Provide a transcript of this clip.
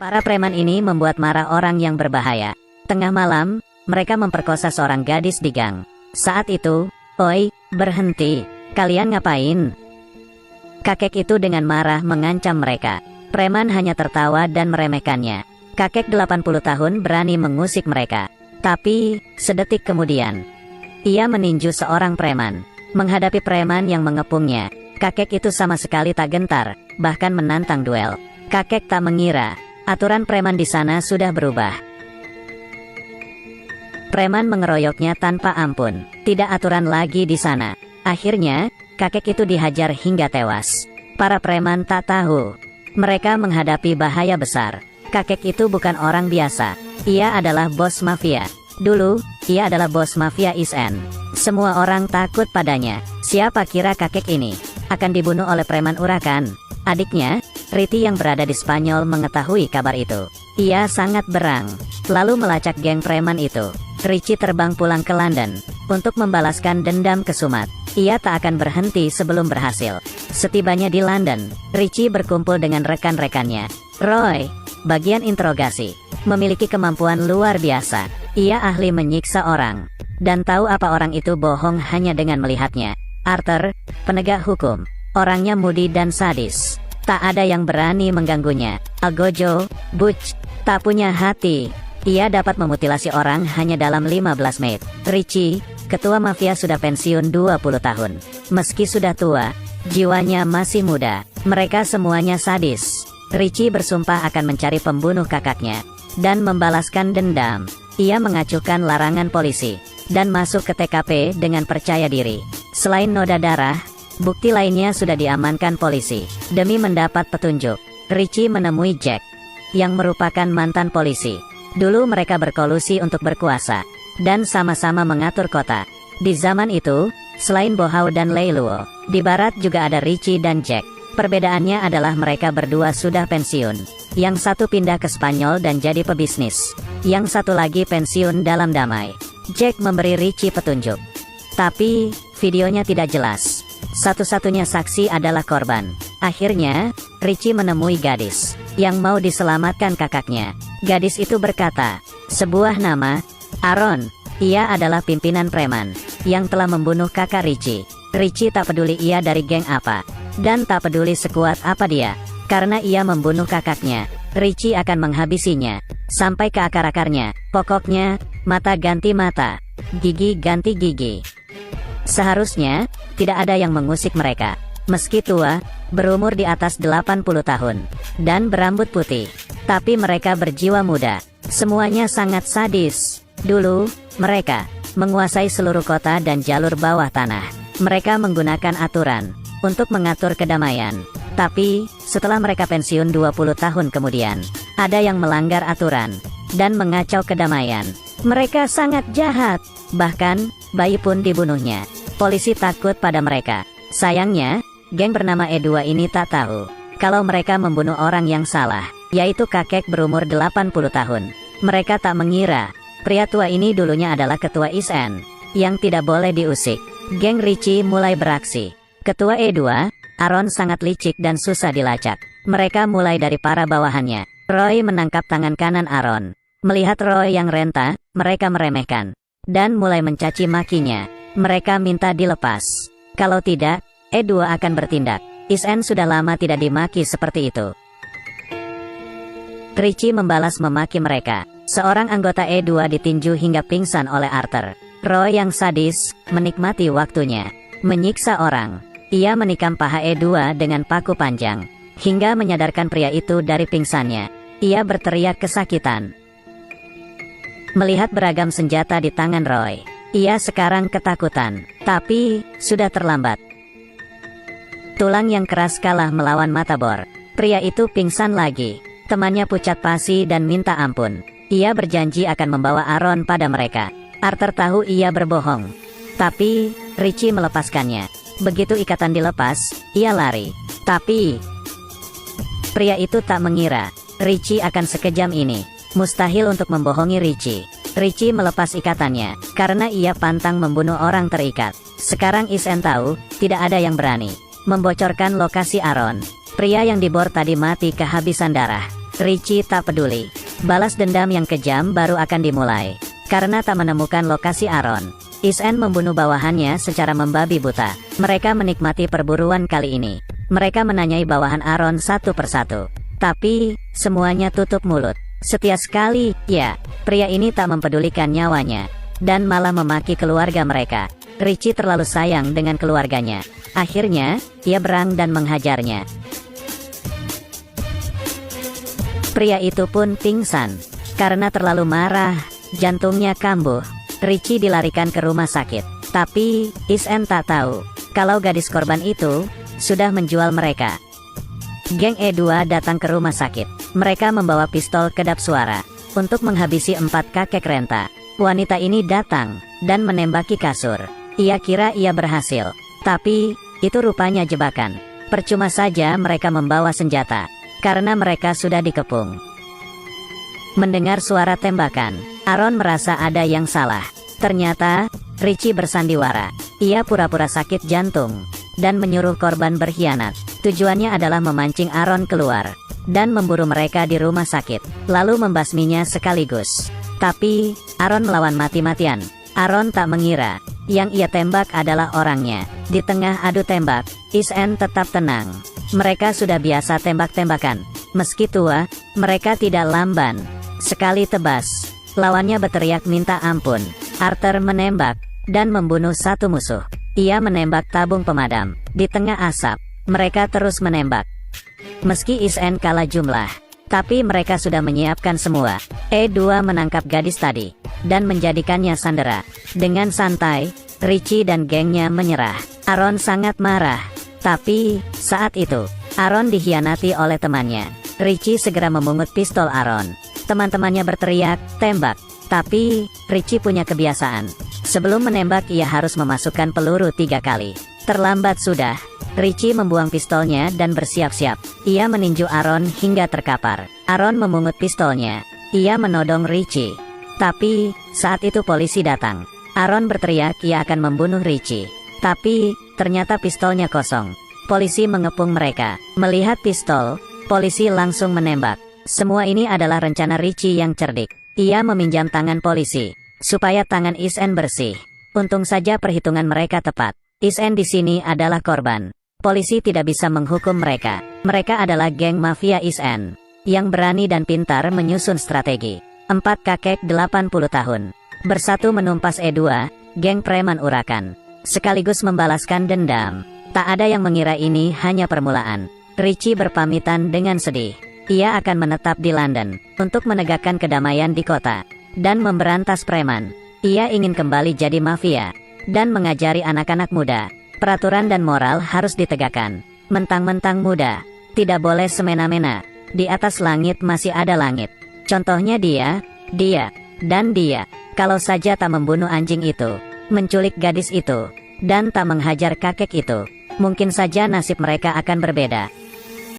Para preman ini membuat marah orang yang berbahaya. Tengah malam, mereka memperkosa seorang gadis di gang. Saat itu, "Oi, berhenti. Kalian ngapain?" Kakek itu dengan marah mengancam mereka. Preman hanya tertawa dan meremehkannya. Kakek 80 tahun berani mengusik mereka. Tapi, sedetik kemudian, ia meninju seorang preman. Menghadapi preman yang mengepungnya, kakek itu sama sekali tak gentar, bahkan menantang duel. Kakek tak mengira, aturan preman di sana sudah berubah. Preman mengeroyoknya tanpa ampun. Tidak aturan lagi di sana. Akhirnya, kakek itu dihajar hingga tewas. Para preman tak tahu, mereka menghadapi bahaya besar. Kakek itu bukan orang biasa. Ia adalah bos mafia. Dulu, ia adalah bos mafia Isen. Semua orang takut padanya. Siapa kira kakek ini akan dibunuh oleh preman urakan? Adiknya, Riti yang berada di Spanyol mengetahui kabar itu. Ia sangat berang, lalu melacak geng preman itu. Richie terbang pulang ke London untuk membalaskan dendam ke Sumat. Ia tak akan berhenti sebelum berhasil. Setibanya di London, Richie berkumpul dengan rekan-rekannya. Roy, bagian interogasi, memiliki kemampuan luar biasa. Ia ahli menyiksa orang, dan tahu apa orang itu bohong hanya dengan melihatnya. Arthur, penegak hukum, orangnya mudi dan sadis. Tak ada yang berani mengganggunya. Algojo, Butch, tak punya hati. Ia dapat memutilasi orang hanya dalam 15 menit. Richie, ketua mafia sudah pensiun 20 tahun. Meski sudah tua, jiwanya masih muda. Mereka semuanya sadis. Richie bersumpah akan mencari pembunuh kakaknya dan membalaskan dendam. Ia mengacuhkan larangan polisi dan masuk ke TKP dengan percaya diri. Selain noda darah, bukti lainnya sudah diamankan polisi. Demi mendapat petunjuk, Richie menemui Jack, yang merupakan mantan polisi. Dulu mereka berkolusi untuk berkuasa, dan sama-sama mengatur kota. Di zaman itu, selain Bohau dan Leiluo, di barat juga ada Richie dan Jack. Perbedaannya adalah mereka berdua sudah pensiun. Yang satu pindah ke Spanyol dan jadi pebisnis. Yang satu lagi pensiun dalam damai. Jack memberi Richie petunjuk. Tapi, videonya tidak jelas. Satu-satunya saksi adalah korban. Akhirnya, Richie menemui gadis yang mau diselamatkan kakaknya. Gadis itu berkata, sebuah nama, Aaron. Ia adalah pimpinan preman yang telah membunuh kakak Richie. Richie tak peduli ia dari geng apa, dan tak peduli sekuat apa dia. Karena ia membunuh kakaknya, Richie akan menghabisinya sampai ke akar-akarnya. Pokoknya, mata ganti mata, gigi ganti gigi. Seharusnya, tidak ada yang mengusik mereka. Meski tua, berumur di atas 80 tahun, dan berambut putih. Tapi mereka berjiwa muda. Semuanya sangat sadis. Dulu, mereka menguasai seluruh kota dan jalur bawah tanah. Mereka menggunakan aturan untuk mengatur kedamaian. Tapi, setelah mereka pensiun 20 tahun kemudian, ada yang melanggar aturan dan mengacau kedamaian. Mereka sangat jahat. Bahkan, bayi pun dibunuhnya. Polisi takut pada mereka. Sayangnya, geng bernama E2 ini tak tahu kalau mereka membunuh orang yang salah, yaitu kakek berumur 80 tahun. Mereka tak mengira, pria tua ini dulunya adalah ketua Isen, yang tidak boleh diusik. Geng Richie mulai beraksi. Ketua E2, Aaron sangat licik dan susah dilacak. Mereka mulai dari para bawahannya. Roy menangkap tangan kanan Aaron. Melihat Roy yang renta, mereka meremehkan dan mulai mencaci makinya. Mereka minta dilepas. Kalau tidak, E2 akan bertindak. Isen sudah lama tidak dimaki seperti itu. Richie membalas memaki mereka. Seorang anggota E2 ditinju hingga pingsan oleh Arthur. Roy yang sadis, menikmati waktunya menyiksa orang. Ia menikam paha E2 dengan paku panjang, hingga menyadarkan pria itu dari pingsannya. Ia berteriak kesakitan. Melihat beragam senjata di tangan Roy, ia sekarang ketakutan. Tapi, sudah terlambat. Tulang yang keras kalah melawan mata bor. Pria itu pingsan lagi. Temannya pucat pasi dan minta ampun. Ia berjanji akan membawa Aaron pada mereka. Arthur tahu ia berbohong. Tapi, Richie melepaskannya. Begitu ikatan dilepas, ia lari. Tapi, pria itu tak mengira Richie akan sekejam ini. Mustahil untuk membohongi Richie. Richie melepas ikatannya, karena ia pantang membunuh orang terikat. Sekarang Isen tahu, tidak ada yang berani membocorkan lokasi Aaron. Pria yang dibor tadi mati kehabisan darah. Richie tak peduli. Balas dendam yang kejam baru akan dimulai. Karena tak menemukan lokasi Aaron, Is-en membunuh bawahannya secara membabi buta. Mereka menikmati perburuan kali ini. Mereka menanyai bawahan Aaron satu persatu. Tapi, semuanya tutup mulut. Setia sekali, ya, pria ini tak mempedulikan nyawanya. Dan malah memaki keluarga mereka. Richie terlalu sayang dengan keluarganya. Akhirnya, ia berang dan menghajarnya. Pria itu pun pingsan. Karena terlalu marah, jantungnya kambuh. Richie dilarikan ke rumah sakit. Tapi, Is-en tak tahu kalau gadis korban itu sudah menjual mereka. Geng E2 datang ke rumah sakit. Mereka membawa pistol kedap suara untuk menghabisi 4 kakek renta. Wanita ini datang dan menembaki kasur. Ia kira ia berhasil. Tapi, itu rupanya jebakan. Percuma saja mereka membawa senjata, karena mereka sudah dikepung. Mendengar suara tembakan, Aaron merasa ada yang salah. Ternyata, Richie bersandiwara. Ia pura-pura sakit jantung dan menyuruh korban berkhianat. Tujuannya adalah memancing Aaron keluar dan memburu mereka di rumah sakit, lalu membasminya sekaligus. Tapi, Aaron melawan mati-matian. Aaron tak mengira yang ia tembak adalah orangnya. Di tengah adu tembak, Is-en tetap tenang. Mereka sudah biasa tembak-tembakan. Meski tua, mereka tidak lamban. Sekali tebas, lawannya berteriak minta ampun. Arthur menembak dan membunuh satu musuh. Ia menembak tabung pemadam. Di tengah asap, mereka terus menembak. Meski Is-en kalah jumlah, tapi mereka sudah menyiapkan semua. E2 menangkap gadis tadi dan menjadikannya sandera. Dengan santai, Richie dan gengnya menyerah. Aaron sangat marah. Tapi, saat itu, Aaron dikhianati oleh temannya. Richie segera memungut pistol Aaron. Teman-temannya berteriak, tembak. Tapi, Richie punya kebiasaan. Sebelum menembak ia harus memasukkan peluru 3 kali. Terlambat sudah. Richie membuang pistolnya dan bersiap-siap. Ia meninju Aaron hingga terkapar. Aaron memungut pistolnya. Ia menodong Richie. Tapi, saat itu polisi datang. Aaron berteriak ia akan membunuh Richie. Tapi, ternyata pistolnya kosong. Polisi mengepung mereka. Melihat pistol, polisi langsung menembak. Semua ini adalah rencana Richie yang cerdik. Ia meminjam tangan polisi supaya tangan Is-en bersih. Untung saja perhitungan mereka tepat. Is-en di sini adalah korban. Polisi tidak bisa menghukum mereka. Mereka adalah geng mafia Is-en yang berani dan pintar menyusun strategi. 4 kakek 80 tahun bersatu menumpas E2, geng preman urakan, sekaligus membalaskan dendam. Tak ada yang mengira ini hanya permulaan. Richie berpamitan dengan sedih. Ia akan menetap di London untuk menegakkan kedamaian di kota dan memberantas preman. Ia ingin kembali jadi mafia dan mengajari anak-anak muda. Peraturan dan moral harus ditegakkan. Mentang-mentang muda, tidak boleh semena-mena. Di atas langit masih ada langit. Contohnya dia, dan dia. Kalau saja tak membunuh anjing itu, menculik gadis itu, dan tak menghajar kakek itu, mungkin saja nasib mereka akan berbeda.